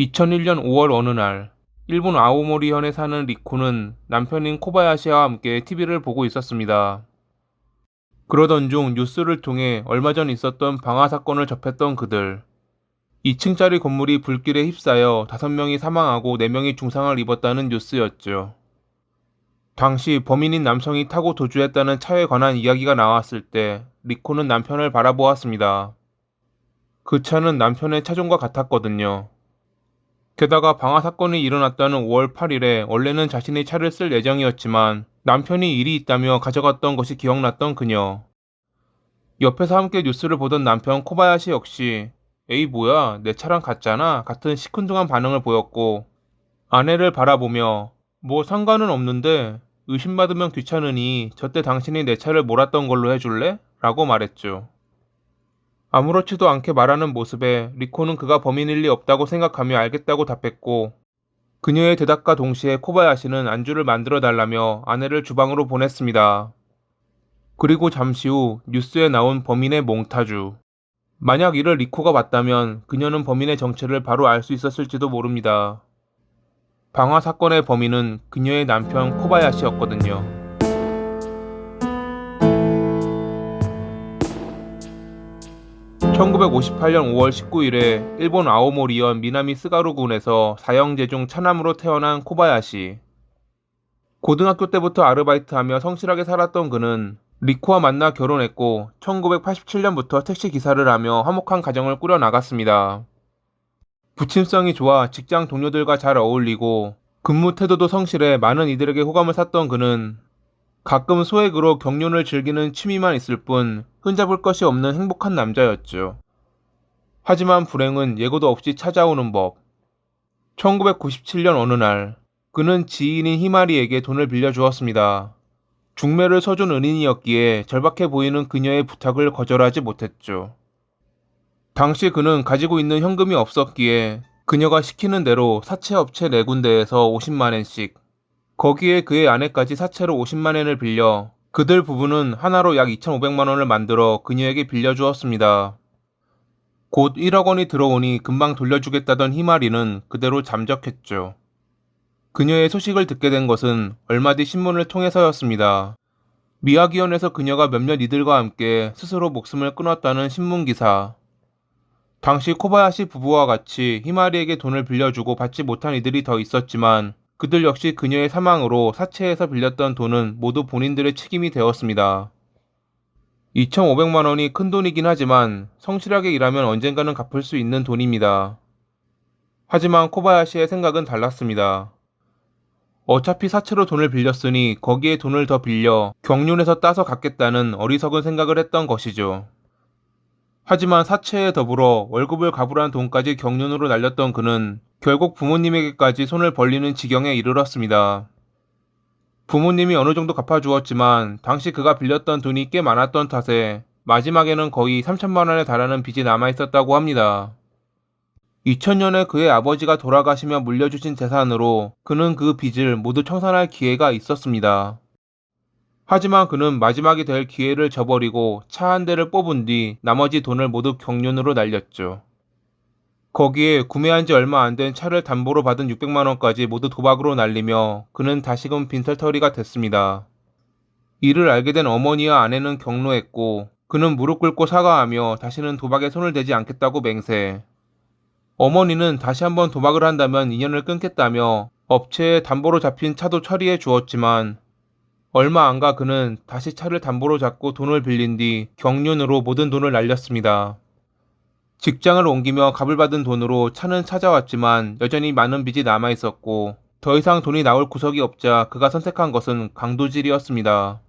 2001년 5월 어느 날, 일본 아오모리현에 사는 리코는 남편인 코바야시와 함께 TV를 보고 있었습니다. 그러던 중 뉴스를 통해 얼마 전 있었던 방화 사건을 접했던 그들. 2층짜리 건물이 불길에 휩싸여 5명이 사망하고 4명이 중상을 입었다는 뉴스였죠. 당시 범인인 남성이 타고 도주했다는 차에 관한 이야기가 나왔을 때 리코는 남편을 바라보았습니다. 그 차는 남편의 차종과 같았거든요. 게다가 방화 사건이 일어났다는 5월 8일에 원래는 자신이 차를 쓸 예정이었지만 남편이 일이 있다며 가져갔던 것이 기억났던 그녀. 옆에서 함께 뉴스를 보던 남편 코바야시 역시 에이 뭐야 내 차랑 같잖아 같은 시큰둥한 반응을 보였고, 아내를 바라보며 뭐 상관은 없는데 의심받으면 귀찮으니 저때 당신이 내 차를 몰았던 걸로 해줄래? 라고 말했죠. 아무렇지도 않게 말하는 모습에 리코는 그가 범인일 리 없다고 생각하며 알겠다고 답했고, 그녀의 대답과 동시에 코바야시는 안주를 만들어 달라며 아내를 주방으로 보냈습니다. 그리고 잠시 후 뉴스에 나온 범인의 몽타주. 만약 이를 리코가 봤다면 그녀는 범인의 정체를 바로 알 수 있었을지도 모릅니다. 방화 사건의 범인은 그녀의 남편 코바야시였거든요. 1958년 5월 19일에 일본 아오모리현 미나미 스가루군에서 사형제 중 차남으로 태어난 코바야시. 고등학교 때부터 아르바이트하며 성실하게 살았던 그는 리코와 만나 결혼했고 1987년부터 택시 기사를 하며 화목한 가정을 꾸려 나갔습니다. 부침성이 좋아 직장 동료들과 잘 어울리고 근무 태도도 성실해 많은 이들에게 호감을 샀던 그는 가끔 소액으로 경륜을 즐기는 취미만 있을 뿐 흠잡을 것이 없는 행복한 남자였죠. 하지만 불행은 예고도 없이 찾아오는 법. 1997년 어느 날, 그는 지인인 히마리에게 돈을 빌려주었습니다. 중매를 서준 은인이었기에 절박해 보이는 그녀의 부탁을 거절하지 못했죠. 당시 그는 가지고 있는 현금이 없었기에 그녀가 시키는 대로 사채업체 4군데에서 50만엔씩, 거기에 그의 아내까지 사채로 50만엔을 빌려 그들 부부는 하나로 약 2,500만원을 만들어 그녀에게 빌려주었습니다. 곧 1억 원이 들어오니 금방 돌려주겠다던 히마리는 그대로 잠적했죠. 그녀의 소식을 듣게 된 것은 얼마 뒤 신문을 통해서였습니다. 미야기현에서 그녀가 몇몇 이들과 함께 스스로 목숨을 끊었다는 신문 기사. 당시 코바야시 부부와 같이 히마리에게 돈을 빌려주고 받지 못한 이들이 더 있었지만 그들 역시 그녀의 사망으로 사채에서 빌렸던 돈은 모두 본인들의 책임이 되었습니다. 2,500만 원이 큰 돈이긴 하지만 성실하게 일하면 언젠가는 갚을 수 있는 돈입니다. 하지만 코바야시의 생각은 달랐습니다. 어차피 사채로 돈을 빌렸으니 거기에 돈을 더 빌려 경륜에서 따서 갚겠다는 어리석은 생각을 했던 것이죠. 하지만 사채에 더불어 월급을 갚으란 돈까지 경륜으로 날렸던 그는 결국 부모님에게까지 손을 벌리는 지경에 이르렀습니다. 부모님이 어느 정도 갚아주었지만 당시 그가 빌렸던 돈이 꽤 많았던 탓에 마지막에는 거의 3천만 원에 달하는 빚이 남아있었다고 합니다. 2000년에 그의 아버지가 돌아가시며 물려주신 재산으로 그는 그 빚을 모두 청산할 기회가 있었습니다. 하지만 그는 마지막이 될 기회를 저버리고 차 한 대를 뽑은 뒤 나머지 돈을 모두 경륜으로 날렸죠. 거기에 구매한 지 얼마 안 된 차를 담보로 받은 600만 원까지 모두 도박으로 날리며 그는 다시금 빈털터리가 됐습니다. 이를 알게 된 어머니와 아내는 격노했고 그는 무릎 꿇고 사과하며 다시는 도박에 손을 대지 않겠다고 맹세. 어머니는 다시 한번 도박을 한다면 인연을 끊겠다며 업체에 담보로 잡힌 차도 처리해 주었지만 얼마 안 가 그는 다시 차를 담보로 잡고 돈을 빌린 뒤 경륜으로 모든 돈을 날렸습니다. 직장을 옮기며 값을 받은 돈으로 차는 찾아왔지만 여전히 많은 빚이 남아있었고 더 이상 돈이 나올 구석이 없자 그가 선택한 것은 강도질이었습니다.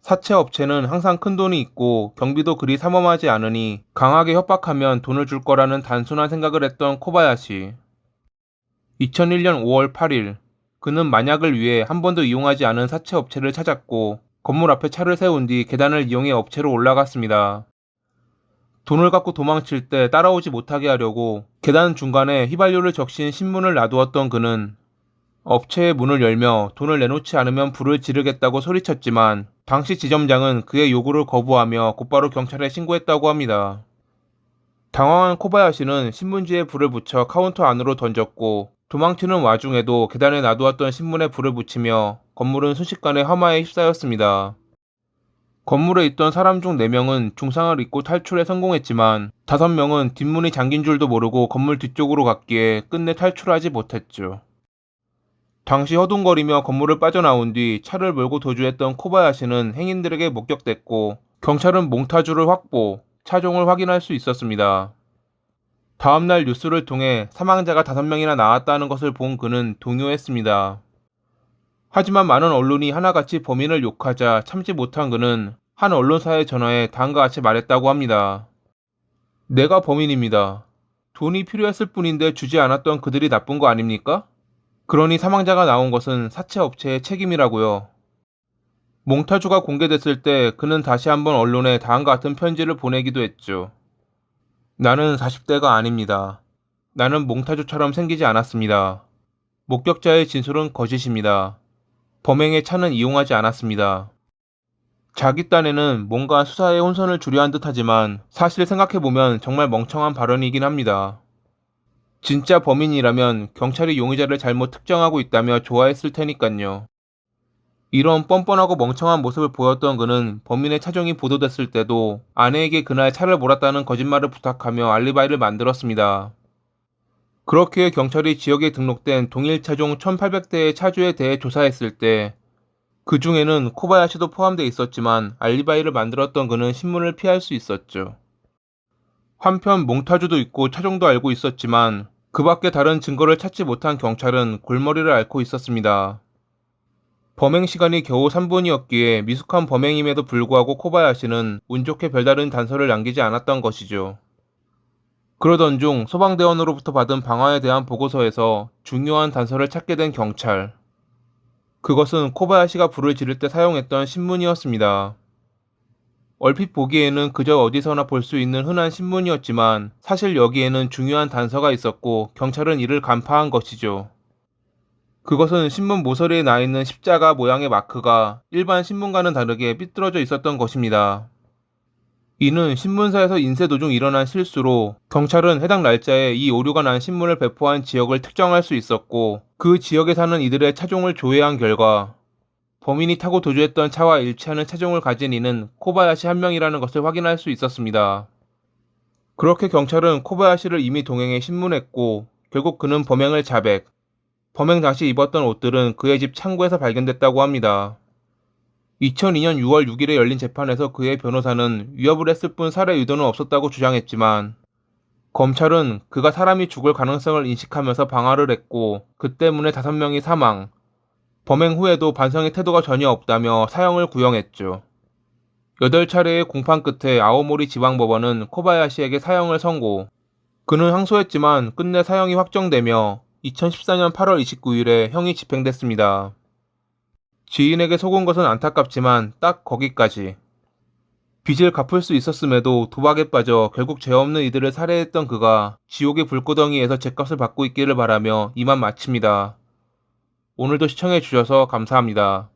사채업체는 항상 큰 돈이 있고 경비도 그리 삼엄하지 않으니 강하게 협박하면 돈을 줄 거라는 단순한 생각을 했던 코바야시. 2001년 5월 8일, 그는 만약을 위해 한 번도 이용하지 않은 사채업체를 찾았고 건물 앞에 차를 세운 뒤 계단을 이용해 업체로 올라갔습니다. 돈을 갖고 도망칠 때 따라오지 못하게 하려고 계단 중간에 휘발유를 적신 신문을 놔두었던 그는 업체의 문을 열며 돈을 내놓지 않으면 불을 지르겠다고 소리쳤지만 당시 지점장은 그의 요구를 거부하며 곧바로 경찰에 신고했다고 합니다. 당황한 코바야시는 신문지에 불을 붙여 카운터 안으로 던졌고 도망치는 와중에도 계단에 놔두었던 신문에 불을 붙이며 건물은 순식간에 화마에 휩싸였습니다. 건물에 있던 사람 중 4명은 중상을 입고 탈출에 성공했지만 5명은 뒷문이 잠긴 줄도 모르고 건물 뒤쪽으로 갔기에 끝내 탈출하지 못했죠. 당시 허둥거리며 건물을 빠져나온 뒤 차를 몰고 도주했던 코바야시는 행인들에게 목격됐고 경찰은 몽타주를 확보, 차종을 확인할 수 있었습니다. 다음날 뉴스를 통해 사망자가 5명이나 나왔다는 것을 본 그는 동요했습니다. 하지만 많은 언론이 하나같이 범인을 욕하자 참지 못한 그는 한 언론사에 전화해 다음과 같이 말했다고 합니다. 내가 범인입니다. 돈이 필요했을 뿐인데 주지 않았던 그들이 나쁜 거 아닙니까? 그러니 사망자가 나온 것은 사채업체의 책임이라고요. 몽타주가 공개됐을 때 그는 다시 한번 언론에 다음과 같은 편지를 보내기도 했죠. 나는 40대가 아닙니다. 나는 몽타주처럼 생기지 않았습니다. 목격자의 진술은 거짓입니다. 범행의 차는 이용하지 않았습니다. 자기 딴에는 뭔가 수사에 혼선을 주려한 듯하지만 사실 생각해보면 정말 멍청한 발언이긴 합니다. 진짜 범인이라면 경찰이 용의자를 잘못 특정하고 있다며 좋아했을 테니깐요. 이런 뻔뻔하고 멍청한 모습을 보였던 그는 범인의 차종이 보도됐을 때도 아내에게 그날 차를 몰았다는 거짓말을 부탁하며 알리바이를 만들었습니다. 그렇게 경찰이 지역에 등록된 동일 차종 1800대의 차주에 대해 조사했을 때 그 중에는 코바야시도 포함돼 있었지만 알리바이를 만들었던 그는 신문을 피할 수 있었죠. 한편 몽타주도 있고 차종도 알고 있었지만 그 밖에 다른 증거를 찾지 못한 경찰은 골머리를 앓고 있었습니다. 범행 시간이 겨우 3분이었기에 미숙한 범행임에도 불구하고 코바야시는 운 좋게 별다른 단서를 남기지 않았던 것이죠. 그러던 중 소방대원으로부터 받은 방화에 대한 보고서에서 중요한 단서를 찾게 된 경찰. 그것은 코바야시가 불을 지를 때 사용했던 신문이었습니다. 얼핏 보기에는 그저 어디서나 볼 수 있는 흔한 신문이었지만 사실 여기에는 중요한 단서가 있었고 경찰은 이를 간파한 것이죠. 그것은 신문 모서리에 나 있는 십자가 모양의 마크가 일반 신문과는 다르게 삐뚤어져 있었던 것입니다. 이는 신문사에서 인쇄 도중 일어난 실수로 경찰은 해당 날짜에 이 오류가 난 신문을 배포한 지역을 특정할 수 있었고 그 지역에 사는 이들의 차종을 조회한 결과 범인이 타고 도주했던 차와 일치하는 차종을 가진 이는 코바야시 한 명이라는 것을 확인할 수 있었습니다. 그렇게 경찰은 코바야시를 이미 동행해 신문했고 결국 그는 범행을 자백, 범행 당시 입었던 옷들은 그의 집 창고에서 발견됐다고 합니다. 2002년 6월 6일에 열린 재판에서 그의 변호사는 위협을 했을 뿐 살해 의도는 없었다고 주장했지만 검찰은 그가 사람이 죽을 가능성을 인식하면서 방화를 했고 그 때문에 5명이 사망, 범행 후에도 반성의 태도가 전혀 없다며 사형을 구형했죠. 8차례의 공판 끝에 아오모리 지방법원은 코바야시에게 사형을 선고. 그는 항소했지만 끝내 사형이 확정되며 2014년 8월 29일에 형이 집행됐습니다. 지인에게 속은 것은 안타깝지만 딱 거기까지. 빚을 갚을 수 있었음에도 도박에 빠져 결국 죄 없는 이들을 살해했던 그가 지옥의 불구덩이에서 죗값을 받고 있기를 바라며 이만 마칩니다. 오늘도 시청해주셔서 감사합니다.